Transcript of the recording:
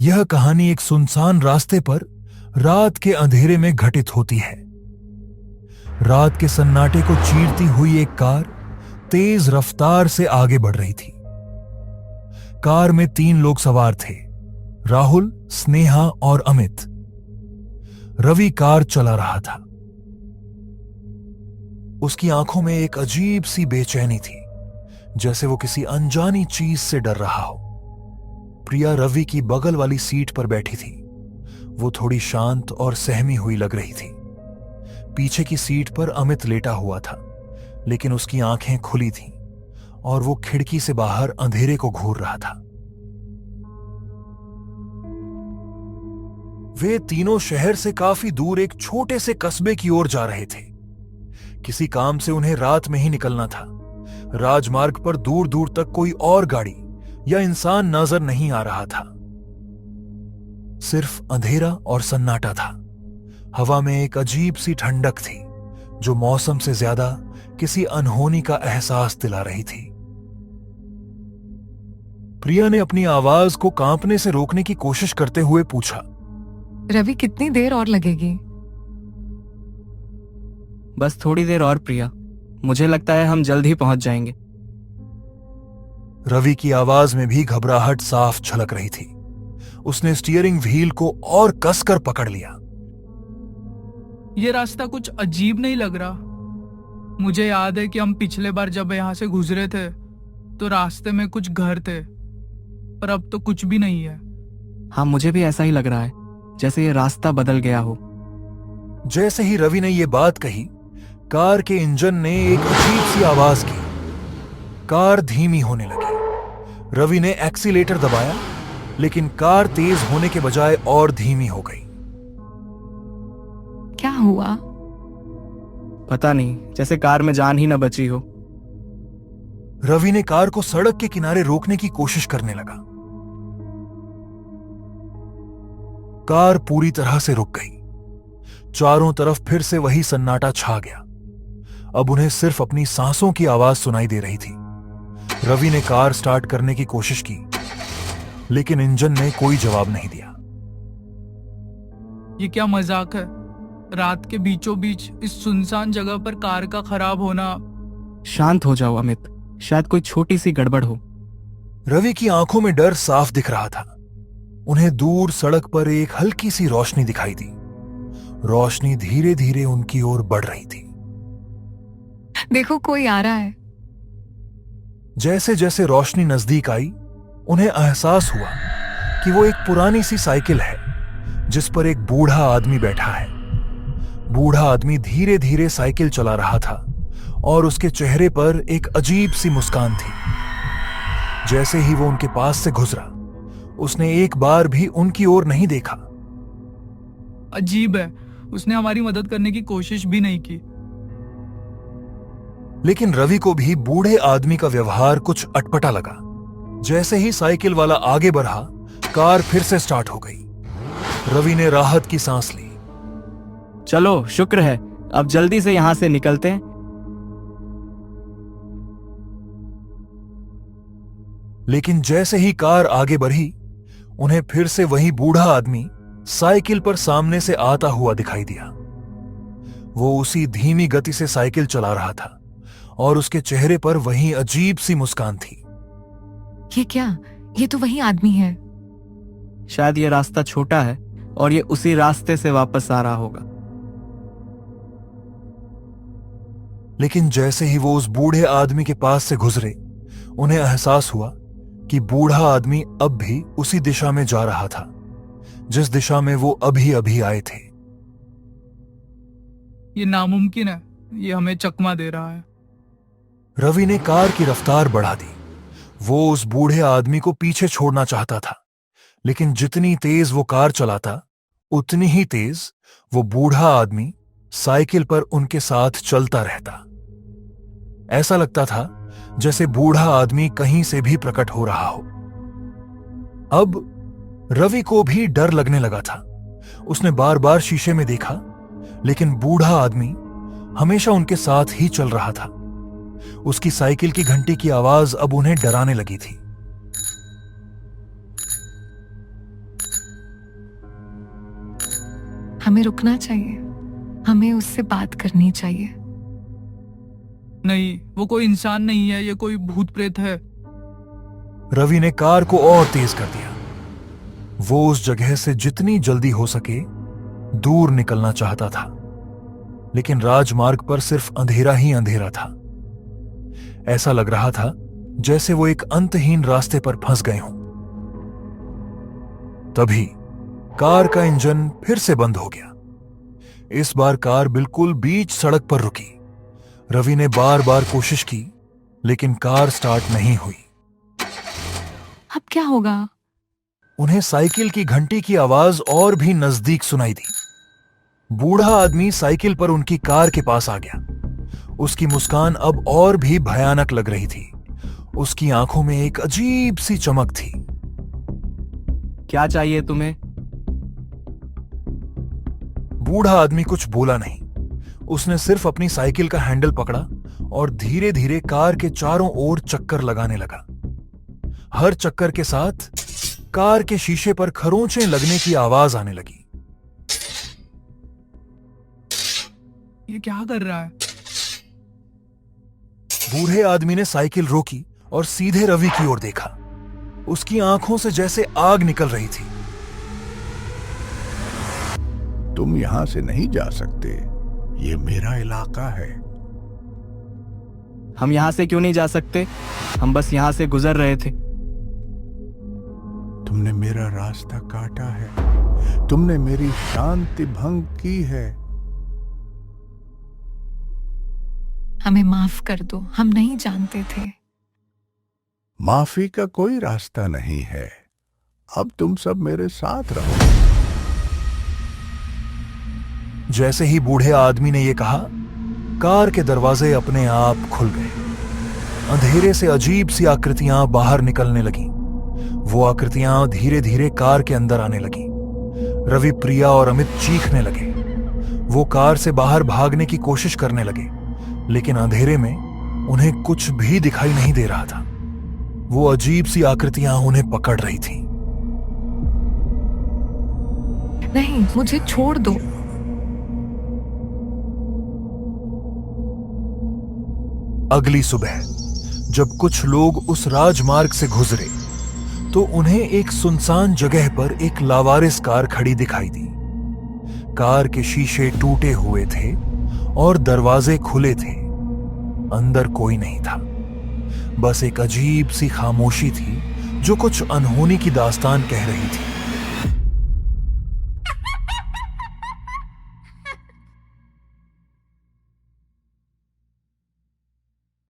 यह कहानी एक सुनसान रास्ते पर रात के अंधेरे में घटित होती है। रात के सन्नाटे को चीरती हुई एक कार तेज रफ्तार से आगे बढ़ रही थी। कार में 3 लोग सवार थे, राहुल, स्नेहा और अमित। रवि कार चला रहा था। उसकी आंखों में एक अजीब सी बेचैनी थी, जैसे वो किसी अनजानी चीज से डर रहा हो। प्रिया रवि की बगल वाली सीट पर बैठी थी। वो थोड़ी शांत और सहमी हुई लग रही थी। पीछे की सीट पर अमित लेटा हुआ था, लेकिन उसकी आंखें खुली थीं और वो खिड़की से बाहर अंधेरे को घूर रहा था। वे तीनों शहर से काफी दूर एक छोटे से कस्बे की ओर जा रहे थे। किसी काम से उन्हें रात में ही निकलना था। राजमार्ग पर दूर दूर तक कोई और गाड़ी या इंसान नजर नहीं आ रहा था। सिर्फ अंधेरा और सन्नाटा था। हवा में एक अजीब सी ठंडक थी, जो मौसम से ज्यादा किसी अनहोनी का एहसास दिला रही थी। प्रिया ने अपनी आवाज को कांपने से रोकने की कोशिश करते हुए पूछा, रवि, कितनी देर और लगेगी? बस थोड़ी देर और प्रिया, मुझे लगता है हम जल्द ही पहुंच जाएंगे। रवि की आवाज में भी घबराहट साफ झलक रही थी। उसने स्टीयरिंग व्हील को और कसकर पकड़ लिया। ये रास्ता कुछ अजीब नहीं लग रहा। मुझे याद है कि हम पिछले बार जब यहाँ से गुजरे थे तो रास्ते में कुछ घर थे, पर अब तो कुछ भी नहीं है। हाँ, मुझे भी ऐसा ही लग रहा है, जैसे ये रास्ता बदल गया हो। जैसे ही रवि ने यह बात कही, कार के इंजन ने एक अजीब सी आवाज की। कार धीमी होने लगी। रवि ने एक्सीलेटर दबाया, लेकिन कार तेज होने के बजाय और धीमी हो गई। क्या हुआ? पता नहीं, जैसे कार में जान ही न बची हो। रवि ने कार को सड़क के किनारे रोकने की कोशिश करने लगा। कार पूरी तरह से रुक गई। चारों तरफ फिर से वही सन्नाटा छा गया। अब उन्हें सिर्फ अपनी सांसों की आवाज सुनाई दे रही थी। रवि ने कार स्टार्ट करने की कोशिश की, लेकिन इंजन ने कोई जवाब नहीं दिया। ये क्या मजाक है? रात के बीचों बीच इस सुनसान जगह पर कार का खराब होना। शांत हो जाओ अमित, शायद कोई छोटी सी गड़बड़ हो। रवि की आंखों में डर साफ दिख रहा था। उन्हें दूर सड़क पर एक हल्की सी रोशनी दिखाई दी। रोशनी धीरे धीरे उनकी ओर बढ़ रही थी। देखो, कोई आ रहा है। जैसे जैसे रोशनी नजदीक आई, उन्हें एहसास हुआ कि वो एक पुरानी सी साइकिल है, जिस पर एक बूढ़ा आदमी बैठा है। बूढ़ा आदमी धीरे धीरे साइकिल चला रहा था और उसके चेहरे पर एक अजीब सी मुस्कान थी। जैसे ही वो उनके पास से गुजरा, उसने एक बार भी उनकी ओर नहीं देखा। अजीब है, उसने हमारी मदद करने की कोशिश भी नहीं की। लेकिन रवि को भी बूढ़े आदमी का व्यवहार कुछ अटपटा लगा। जैसे ही साइकिल वाला आगे बढ़ा, कार फिर से स्टार्ट हो गई। रवि ने राहत की सांस ली। चलो, शुक्र है, अब जल्दी से यहां से निकलते हैं। लेकिन जैसे ही कार आगे बढ़ी, उन्हें फिर से वही बूढ़ा आदमी साइकिल पर सामने से आता हुआ दिखाई दिया। वो उसी धीमी गति से साइकिल चला रहा था और उसके चेहरे पर वही अजीब सी मुस्कान थी। ये क्या? ये तो वही आदमी है। शायद ये रास्ता छोटा है और ये उसी रास्ते से वापस आ रहा होगा। लेकिन जैसे ही वो उस बूढ़े आदमी के पास से गुजरे, उन्हें एहसास हुआ कि बूढ़ा आदमी अब भी उसी दिशा में जा रहा था, जिस दिशा में वो अभी अभी आए थे। ये नामुमकिन है, ये हमें चकमा दे रहा है। रवि ने कार की रफ्तार बढ़ा दी। वो उस बूढ़े आदमी को पीछे छोड़ना चाहता था, लेकिन जितनी तेज वो कार चलाता, उतनी ही तेज वो बूढ़ा आदमी साइकिल पर उनके साथ चलता रहता। ऐसा लगता था जैसे बूढ़ा आदमी कहीं से भी प्रकट हो रहा हो। अब रवि को भी डर लगने लगा था। उसने बार बार शीशे में देखा, लेकिन बूढ़ा आदमी हमेशा उनके साथ ही चल रहा था। उसकी साइकिल की घंटी की आवाज अब उन्हें डराने लगी थी। हमें रुकना चाहिए। हमें उससे बात करनी चाहिए। नहीं, वो कोई इंसान नहीं है, ये कोई भूत प्रेत है। रवि ने कार को और तेज कर दिया। वो उस जगह से जितनी जल्दी हो सके दूर निकलना चाहता था, लेकिन राजमार्ग पर सिर्फ अंधेरा ही अंधेरा था। ऐसा लग रहा था जैसे वो एक अंतहीन रास्ते पर फंस गए हों। तभी कार का इंजन फिर से बंद हो गया। इस बार कार बिल्कुल बीच सड़क पर रुकी। रवि ने बार बार कोशिश की, लेकिन कार स्टार्ट नहीं हुई। अब क्या होगा? उन्हें साइकिल की घंटी की आवाज और भी नजदीक सुनाई दी। बूढ़ा आदमी साइकिल पर उनकी कार के पास आ गया। उसकी मुस्कान अब और भी भयानक लग रही थी। उसकी आंखों में एक अजीब सी चमक थी। क्या चाहिए तुम्हें? बूढ़ा आदमी कुछ बोला नहीं। उसने सिर्फ अपनी साइकिल का हैंडल पकड़ा और धीरे धीरे कार के चारों ओर चक्कर लगाने लगा। हर चक्कर के साथ कार के शीशे पर खरोंचें लगने की आवाज आने लगी। ये क्या कर रहा है? बूढ़े आदमी ने साइकिल रोकी और सीधे रवि की ओर देखा। उसकी आंखों से जैसे आग निकल रही थी। तुम यहां से नहीं जा सकते, ये मेरा इलाका है। हम यहाँ से क्यों नहीं जा सकते? हम बस यहाँ से गुजर रहे थे। तुमने मेरा रास्ता काटा है, तुमने मेरी शांति भंग की है। हमें माफ कर दो, हम नहीं जानते थे। माफी का कोई रास्ता नहीं है। अब तुम सब मेरे साथ रहो। जैसे ही बूढ़े आदमी ने यह कहा, कार के दरवाजे अपने आप खुल गए। अंधेरे से अजीब सी आकृतियां बाहर निकलने लगीं। वो आकृतियां धीरे धीरे कार के अंदर आने लगीं। रवि, प्रिया और अमित चीखने लगे। वो कार से बाहर भागने की कोशिश करने लगे, लेकिन अंधेरे में उन्हें कुछ भी दिखाई नहीं दे रहा था। वो अजीब सी आकृतियां उन्हें पकड़ रही थीं। नहीं, मुझे छोड़ दो। अगली सुबह जब कुछ लोग उस राजमार्ग से गुजरे तो उन्हें एक सुनसान जगह पर एक लावारिस कार खड़ी दिखाई दी। कार के शीशे टूटे हुए थे और दरवाजे खुले थे। अंदर कोई नहीं था। बस एक अजीब सी खामोशी थी जो कुछ अनहोनी की दास्तान कह रही थी।